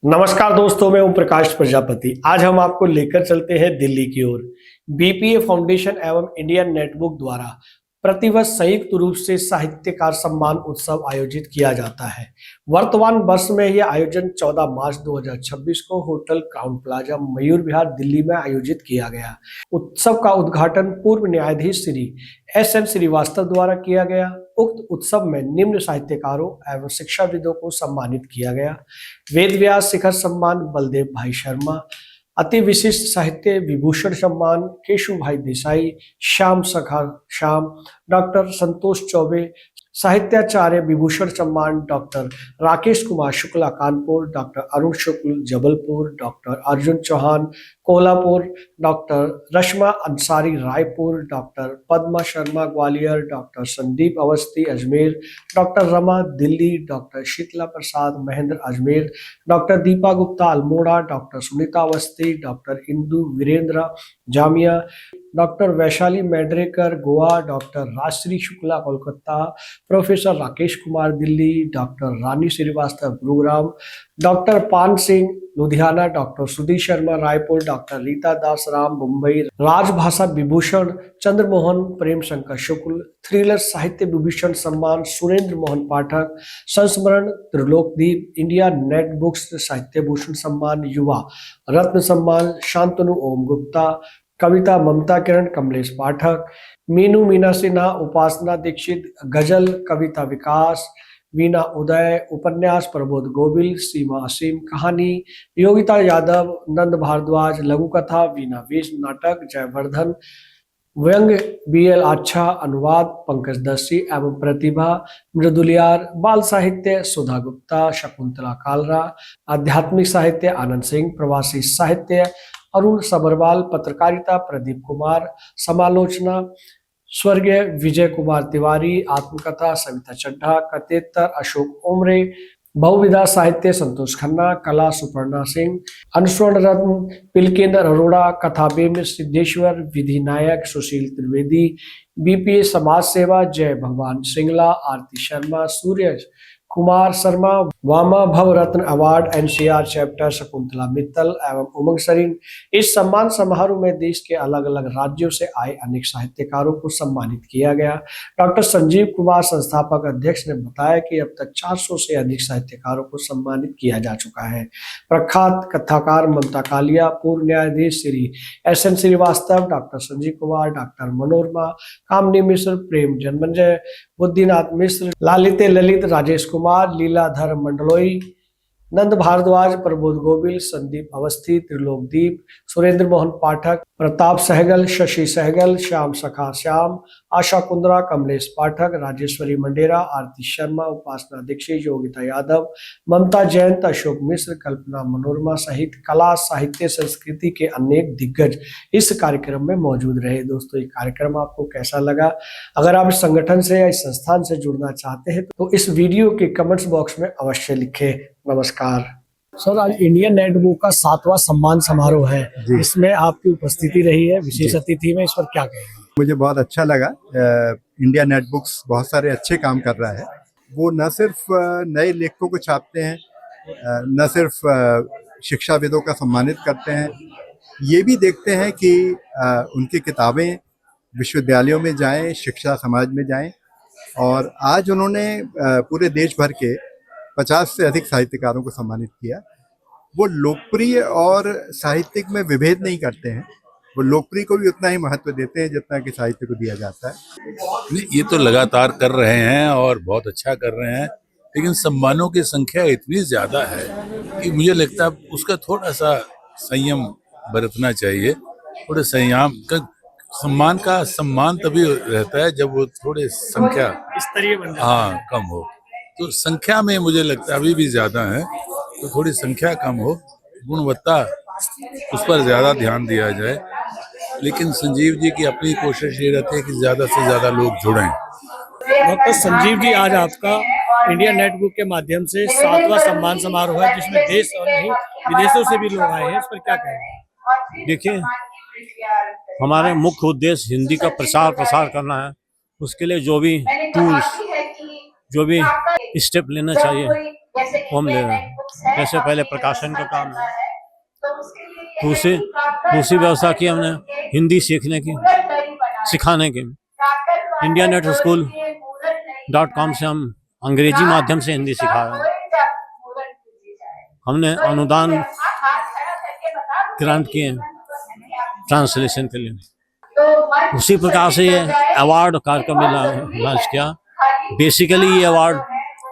नमस्कार दोस्तों, मैं ओम प्रकाश प्रजापति। आज हम आपको लेकर चलते हैं दिल्ली की ओर। बीपीए फाउंडेशन एवं इंडियन नेटबुक द्वारा प्रतिवर्ष संयुक्त रूप से साहित्यकार सम्मान उत्सव आयोजित किया जाता है। वर्तमान वर्ष में यह आयोजन 14 मार्च 2026 को hotel Crowne Plaza Mayur Vihar Delhi में आयोजित किया गया। उत्सव का उद्घाटन पूर्व न्यायाधीश श्री एस.एन. श्रीवास्तव द्वारा किया गया। उक्त उत्सव में निम्न साहित्यकारों एवं शिक्षाविदों को सम्मानित किया गया। वेद व्यास शिखर सम्मान बलदेव भाई शर्मा, अति विशिष्ट साहित्य विभूषण सम्मान केशु भाई देसाई, श्याम सखा श्याम, डॉक्टर संतोष चौबे, साहित्याचार्य विभूषण सम्मान doctor Rakesh Kumar Shukla Kanpur, doctor Arun Shukla Jabalpur, doctor Arjun Chauhan Kolhapur, doctor Rashma Ansari Raipur, doctor Padma Sharma Gwalior, doctor Sandeep Awasthi Ajmer, doctor Rama Delhi, doctor Sheetla Prasad Mahendra Ajmer, doctor Deepa Gupta Almora, doctor Sunita Awasthi, doctor Indu Virendra Jamia, doctor Vaishali Medrekar Goa, doctor Rajshree Shukla Kolkata, professor Rakesh Kumar Delhi, doctor Rani Srivastava Gurugram, doctor पान सिंह लुधियाना, डॉक्टर सुधीर शर्मा रायपुर, डॉक्टर रीता दास राम मुंबई, राजभाषा विभूषण चंद्रमोहन प्रेम शंकर शुक्ल, थ्रिलर साहित्य विभूषण सम्मान सुरेंद्र मोहन पाठक, संस्मरण त्रिलोकदीप, इंडिया नेट बुक्स साहित्य भूषण सम्मान युवा रत्न सम्मान शांतनु ओम गुप्ता, कविता ममता किरण कमलेश पाठक, मीनू मीना सिन्हा, उपासना दीक्षित, गजल कविता विकास, वीना उदय, उपन्यास प्रबोध गोविल, सीमा असीम, कहानी योगिता यादव, नंद भारद्वाज, लघु कथा वीना वेश, नाटक जयवर्धन, व्यंग बीएल अच्छा, अनुवाद पंकज दर्शी एवं प्रतिभा मृदुलियार, बाल साहित्य सुधा गुप्ता, शकुंतला कालरा, आध्यात्मिक साहित्य आनंद सिंह, प्रवासी साहित्य अरुण सबरवाल, पत्रकारिता प्रदीप कुमार, समालोचना स्वर्गीय विजय कुमार तिवारी, आत्मकथा सविता चड्ढा, कथेतर अशोक ओमरे, बहुविधा साहित्य संतोष खन्ना, कला सुपर्णा सिंह, अनुस्वर्ण रत्न पिलकेंद्र अरोड़ा, कथा बेम सिद्धेश्वर, विधि नायक सुशील त्रिवेदी, बीपीए समाज सेवा जय भगवान सिंगला, आरती Sharma, Surya Kumar Sharma, Vama Bhav Ratna award NCR chapter Shakuntala Mittal एवं उमंग सरीन। इस सम्मान समारोह में देश के अलग अलग राज्यों से आए अनेक साहित्यकारों को सम्मानित किया गया। डॉक्टर संजीव कुमार संस्थापक अध्यक्ष ने बताया कि अब तक 400 से अधिक साहित्यकारों को सम्मानित किया जा चुका है। प्रख्यात कथाकार ममता कालिया, पूर्व न्यायाधीश श्री एस.एन. श्रीवास्तव, डॉक्टर संजीव कुमार, डॉक्टर मनोरमा, कामनी मिश्र, प्रेम जन्मंजय, बुद्धिनाथ मिश्र, लालित ललित, राजेश कुमार, लीलाधर मंडलोई, नंद भारद्वाज, प्रबोध गोविल, संदीप अवस्थी, त्रिलोकदीप, सुरेंद्र मोहन पाठक, प्रताप सहगल, शशि सहगल, श्याम सखा श्याम, आशा कुंद्रा, कमलेश पाठक, राजेश्वरी मंडेरा, आरती शर्मा, उपासना दीक्षित, योगिता यादव, ममता जयंत, अशोक मिश्र, कल्पना मनोरमा सहित कला साहित्य संस्कृति के अनेक दिग्गज इस कार्यक्रम में मौजूद रहे। दोस्तों, ये कार्यक्रम आपको कैसा लगा? अगर आप इस संगठन से या इस संस्थान से जुड़ना चाहते हैं तो इस वीडियो के कमेंट्स बॉक्स में अवश्य लिखें। नमस्कार सर। आज इंडियन नेटबुक का 7वां सम्मान समारोह है, इसमें आपकी उपस्थिति रही है विशेष अतिथि में, इस पर क्या कहेंगे? मुझे बहुत अच्छा लगा। इंडिया नेट बुक्स बहुत सारे अच्छे काम कर रहा है। वो न सिर्फ नए लेखकों को छापते हैं, न सिर्फ शिक्षाविदों का सम्मानित करते हैं, ये भी देखते हैं कि उनकी किताबें विश्वविद्यालयों में जाएं, शिक्षा समाज में जाएं। और आज उन्होंने पूरे देश भर के 50 से अधिक साहित्यकारों को सम्मानित किया। वो लोकप्रिय और साहित्यिक में विभेद नहीं करते हैं, वो लोकप्रिय को भी उतना ही महत्व देते हैं जितना कि साहित्य को दिया जाता है। ये तो लगातार कर रहे हैं और बहुत अच्छा कर रहे हैं, लेकिन सम्मानों की संख्या इतनी ज्यादा है कि मुझे लगता है उसका थोड़ा सा संयम बरतना चाहिए। थोड़े संयम का सम्मान तभी रहता है जब वो थोड़े संख्या स्तरीय बन जाए। हाँ, कम हो। तो संख्या में मुझे लगता है अभी भी ज्यादा है, तो थोड़ी संख्या कम हो, गुणवत्ता उस पर ज्यादा ध्यान दिया जाए। लेकिन संजीव जी की अपनी कोशिश ये रहती है कि ज्यादा से ज्यादा लोग जुड़ें। डॉक्टर संजीव जी, आज आपका इंडिया नेटबुक के माध्यम से 7वां सम्मान समारोह है, जिसमें देश और नहीं विदेशों से भी लोग आए हैं, इस पर क्या कहेंगे? देखिए, हमारे मुख्य उद्देश्य हिंदी का प्रसार करना है। उसके लिए जो भी टूल्स, जो भी स्टेप लेना चाहिए वो हम ले रहे हैं। जैसे पहले प्रकाशन का काम है, दूसरी व्यवस्था की हमने हिंदी सीखने की, सिखाने की। इंडिया नेट स्कूल .com से हम अंग्रेजी माध्यम से हिंदी सिखा रहे हैं। हमने अनुदान ग्रांट किए ट्रांसलेशन के लिए। उसी प्रकार से ये अवार्ड कार्यक्रम में लॉन्च किया। बेसिकली ये अवार्ड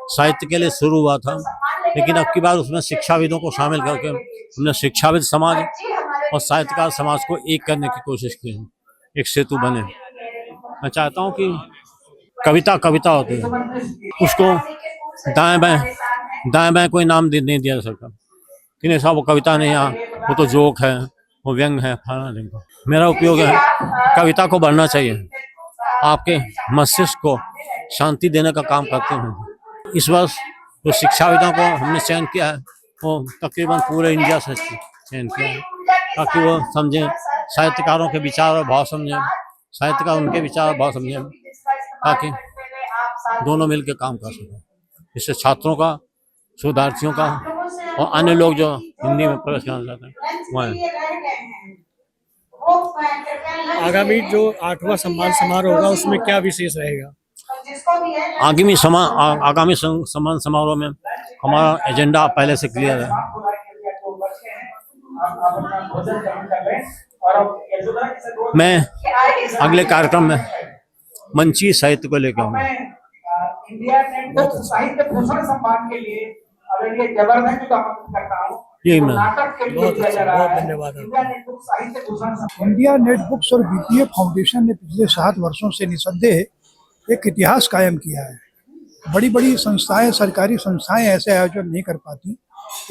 साहित्य के लिए शुरू हुआ था, लेकिन अब की बार उसमें शिक्षाविदों को शामिल करके हमने शिक्षाविद समाज और साहित्यकार समाज को एक करने की कोशिश की है, एक सेतु बने। मैं चाहता हूँ कि कविता होती है, उसको दाएं बाएं कोई नाम नहीं दिया जा सकता कि नहीं साहब वो कविता नहीं है, वो तो जोक है, वो व्यंग है, फलाना ढिमका। मेरा उपयोग है कविता को बढ़ना चाहिए, आपके मस्तिष्क को शांति देने का काम करते हैं। इस वर्ष जो शिक्षाविदों को हमने चयन किया है वो तकरीबन पूरे इंडिया से चयन किया है, ताकि वो समझें, साहित्यकारों के विचार और भाव समझें, साहित्यकार उनके विचार और भाव समझें, ताकि दोनों मिलकर काम कर सकें। इससे छात्रों का, शोधार्थियों का और अन्य लोग जो हिंदी में प्रवेश करना चाहते हैं वह आगामी जो 8वां सम्मान समारोह होगा उसमें क्या विशेष रहेगा? आगामी सम्मान समारोह में हमारा एजेंडा पहले से क्लियर है। मैं अगले कार्यक्रम में मंची साहित्य को लेकर आऊंगा। इंडिया नेट साहित्य भूषण सम्मान के लिए आदरणीय जबरदस्त का करता हूं। यही मैं नाटक के लिए दिया जा रहा है। धन्यवाद। इंडिया नेट साहित्य भूषण इंडिया नेट बुक्स और बीपीए फाउंडेशन ने पिछले 7 वर्षों से निसंदेह एक इतिहास कायम किया है। बड़ी बड़ी संस्थाएं, सरकारी संस्थाएं ऐसे आयोजन नहीं कर पाती।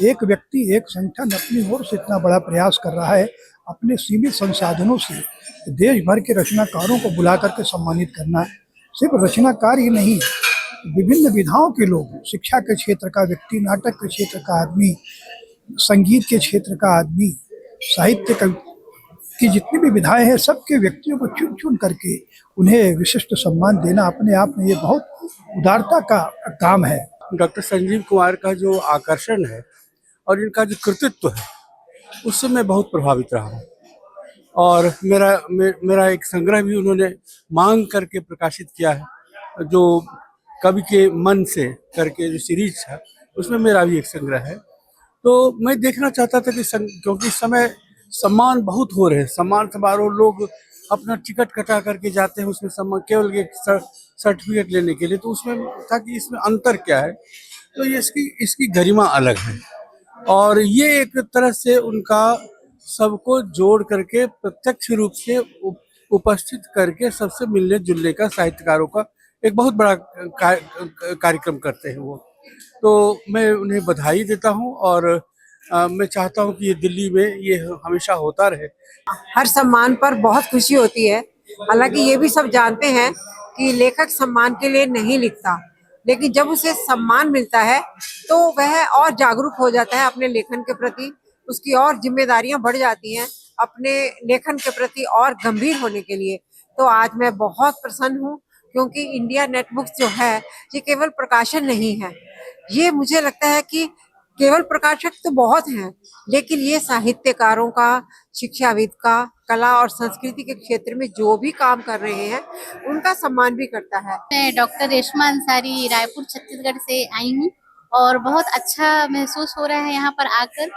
एक व्यक्ति, एक संगठन अपनी ओर से इतना बड़ा प्रयास कर रहा है, अपने सीमित संसाधनों से देश भर के रचनाकारों को बुला करके सम्मानित करना। सिर्फ रचनाकार ही नहीं, विभिन्न विधाओं के लोग, शिक्षा के क्षेत्र का व्यक्ति, नाटक के क्षेत्र का आदमी, संगीत के क्षेत्र का आदमी, साहित्य की जितनी भी विधाएं हैं, सबके व्यक्तियों को चुन चुन करके उन्हें विशिष्ट सम्मान देना अपने आप में ये बहुत उदारता का काम है। डॉक्टर संजीव कुमार का जो आकर्षण है और इनका जो कृतित्व है उससे मैं बहुत प्रभावित रहा हूँ। और मेरा एक संग्रह भी उन्होंने मांग करके प्रकाशित किया है, जो कवि के मन से करके जो सीरीज है उसमें मेरा भी एक संग्रह है। तो मैं देखना चाहता था कि क्योंकि इस समय सम्मान बहुत हो रहे हैं, सम्मान समारोह, लोग अपना टिकट कटा करके जाते हैं उसमें सम्मान केवल एक सर्टिफिकेट लेने के लिए, तो उसमें था कि इसमें अंतर क्या है। तो ये इसकी गरिमा अलग है और ये एक तरह से उनका सबको जोड़ करके प्रत्यक्ष रूप से उपस्थित करके सबसे मिलने जुलने का, साहित्यकारों का एक बहुत बड़ा कार्यक्रम करते हैं वो। तो मैं उन्हें बधाई देता हूँ और मैं चाहता हूँ कि ये दिल्ली में ये हमेशा होता रहे। हर सम्मान पर बहुत खुशी होती है। हालांकि ये भी सब जानते हैं कि लेखक सम्मान के लिए नहीं लिखता, लेकिन जब उसे सम्मान मिलता है तो वह और जागरूक हो जाता है अपने लेखन के प्रति, उसकी और जिम्मेदारियां बढ़ जाती हैं अपने लेखन के प्रति और गंभीर होने के लिए। तो आज मैं बहुत प्रसन्न हूँ, क्योंकि इंडिया नेट बुक्स जो है ये केवल प्रकाशन नहीं है। ये मुझे लगता है कि केवल प्रकाशक तो बहुत हैं, लेकिन ये साहित्यकारों का, शिक्षाविद का, कला और संस्कृति के क्षेत्र में जो भी काम कर रहे हैं उनका सम्मान भी करता है। मैं डॉक्टर रेशमा अंसारी रायपुर छत्तीसगढ़ से आई हूँ और बहुत अच्छा महसूस हो रहा है यहाँ पर आकर।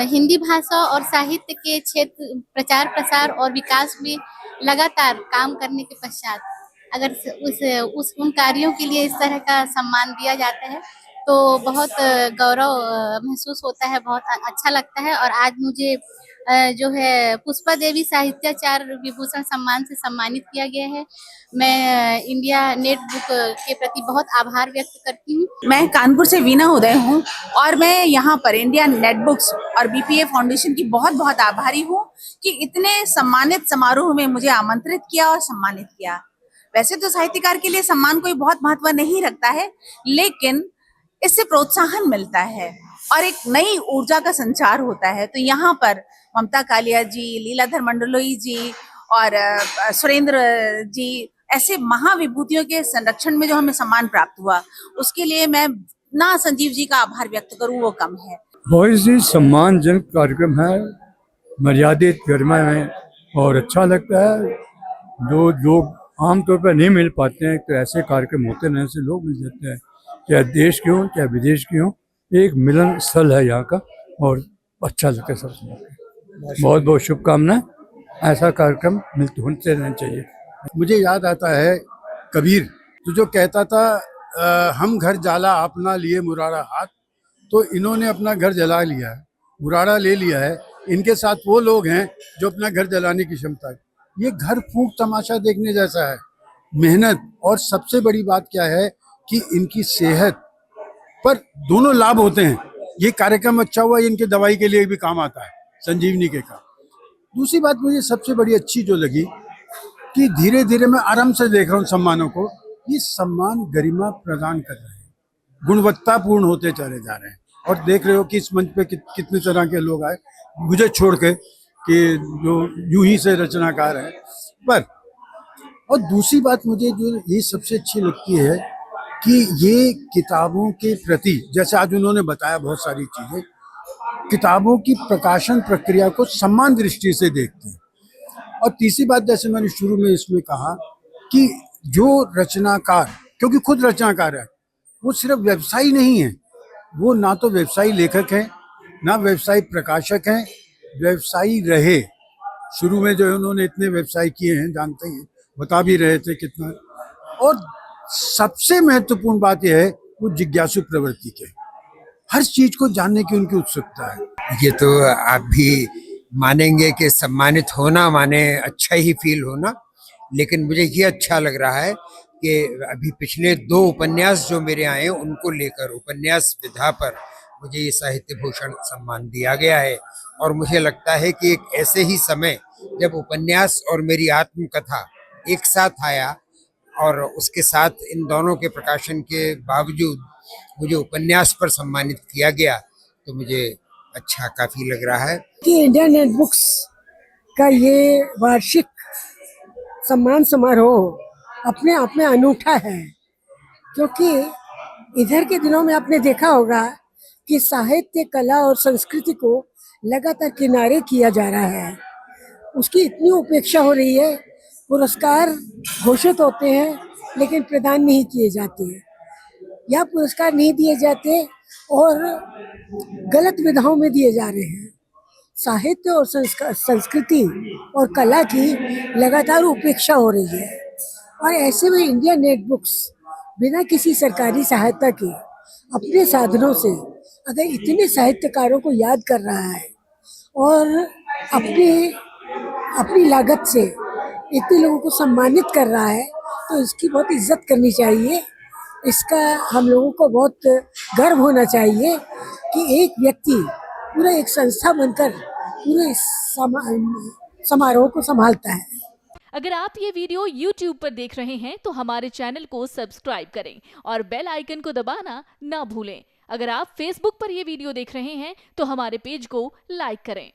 हिंदी भाषा और साहित्य के क्षेत्र प्रचार प्रसार और विकास में लगातार काम करने के पश्चात अगर उन कार्यों के लिए इस तरह का सम्मान दिया जाता है तो बहुत गौरव महसूस होता है, बहुत अच्छा लगता है। और आज मुझे जो है पुष्पा देवी साहित्याचार्य विभूषण सम्मान से सम्मानित किया गया है। मैं इंडिया नेट बुक के प्रति बहुत आभार व्यक्त करती हूँ। मैं कानपुर से वीना उदय हूँ और मैं यहाँ पर इंडिया नेट बुक्स और बीपीए फाउंडेशन की बहुत बहुत आभारी हूँ कि इतने सम्मानित समारोह में मुझे आमंत्रित किया और सम्मानित किया। वैसे तो साहित्यकार के लिए सम्मान कोई बहुत महत्व नहीं रखता है, लेकिन इससे प्रोत्साहन मिलता है और एक नई ऊर्जा का संचार होता है। तो यहाँ पर ममता कालिया जी, लीलाधर मंडलोई जी और सुरेंद्र जी, ऐसे महाविभूतियों के संरक्षण में जो हमें सम्मान प्राप्त हुआ, उसके लिए मैं कितना संजीव जी का आभार व्यक्त करूं वो कम है। बहुत ही सम्मानजनक कार्यक्रम है, मर्यादित गरिमा में, और अच्छा लगता है। जो लोग आमतौर पर नहीं मिल पाते हैं, तो ऐसे कार्यक्रम होते हैं, ऐसे लोग मिल जाते हैं, चाहे देश के हों चाहे विदेश के हों। एक मिलन स्थल है यहाँ का, और अच्छा लगता है सबसे। बहुत बहुत शुभकामनाएं, ऐसा कार्यक्रम होते रहना चाहिए। मुझे याद आता है कबीर तो जो कहता था हम घर जाला अपना लिए मुरारा हाथ, तो इन्होंने अपना घर जला लिया है, मुरारा ले लिया है। इनके साथ वो लोग हैं जो अपना घर जलाने की क्षमता है। ये घर फूंक तमाशा देखने जैसा है, मेहनत, और सबसे बड़ी बात क्या है कि इनकी सेहत पर दोनों लाभ होते हैं। ये कार्यक्रम अच्छा हुआ, इनके दवाई के लिए भी काम आता है, संजीवनी के काम। दूसरी बात मुझे सबसे बड़ी अच्छी जो लगी कि धीरे धीरे मैं आराम से देख रहा हूँ सम्मानों को, ये सम्मान गरिमा प्रदान कर रहे हैं, गुणवत्तापूर्ण होते चले जा रहे हैं। और देख रहे हो कि इस मंच पे कितने तरह के लोग आए, मुझे छोड़ के, कि जो यूं ही से रचनाकार हैं। पर और दूसरी बात मुझे जो ये सबसे अच्छी लगती है कि ये किताबों के प्रति, जैसे आज उन्होंने बताया बहुत सारी चीज़ें, किताबों की प्रकाशन प्रक्रिया को सम्मान दृष्टि से देखते हैं। और तीसरी बात, जैसे मैंने शुरू में इसमें कहा कि जो रचनाकार, क्योंकि खुद रचनाकार है, वो सिर्फ व्यवसायी नहीं है, वो ना तो व्यवसायी लेखक हैं, ना व्यवसायी प्रकाशक हैं, व्यवसायी रहे। शुरू में जो उन्होंने इतने व्यवसाय किए हैं, जानते हैं, बता भी रहे थे कितना। और सबसे महत्वपूर्ण बात यह है वो जिज्ञासु प्रवृत्ति के, हर चीज को जानने की उनकी उत्सुकता है। ये तो आप भी मानेंगे कि सम्मानित होना माने अच्छा ही फील होना, लेकिन मुझे ये अच्छा लग रहा है कि अभी पिछले 2 उपन्यास जो मेरे आए उनको लेकर उपन्यास विधा पर मुझे ये साहित्य भूषण सम्मान दिया गया है। और मुझे लगता है कि एक ऐसे ही समय जब उपन्यास और मेरी आत्मकथा एक साथ आया, और उसके साथ इन दोनों के प्रकाशन के बावजूद मुझे उपन्यास पर सम्मानित किया गया, तो मुझे अच्छा काफ़ी लग रहा है कि इंडिया नेट बुक्स का ये वार्षिक सम्मान समारोह अपने आप में अनूठा है। क्योंकि इधर के दिनों में आपने देखा होगा कि साहित्य, कला और संस्कृति को लगातार किनारे किया जा रहा है, उसकी इतनी उपेक्षा हो रही है। पुरस्कार घोषित होते हैं लेकिन प्रदान नहीं किए जाते, या पुरस्कार नहीं दिए जाते और गलत विधाओं में दिए जा रहे हैं। साहित्य और संस्कृति और कला की लगातार उपेक्षा हो रही है। और ऐसे में इंडिया नेट बुक्स बिना किसी सरकारी सहायता के अपने साधनों से अगर इतने साहित्यकारों को याद कर रहा है और अपनी लागत से इतने लोगों को सम्मानित कर रहा है, तो इसकी बहुत इज्जत करनी चाहिए। इसका हम लोगों को बहुत गर्व होना चाहिए कि एक व्यक्ति पूरा एक संस्था बनकर पूरे समारोह को संभालता है। अगर आप ये वीडियो YouTube पर देख रहे हैं तो हमारे चैनल को सब्सक्राइब करें और बेल आइकन को दबाना ना भूलें। अगर आप Facebook पर ये वीडियो देख रहे हैं तो हमारे पेज को लाइक करें।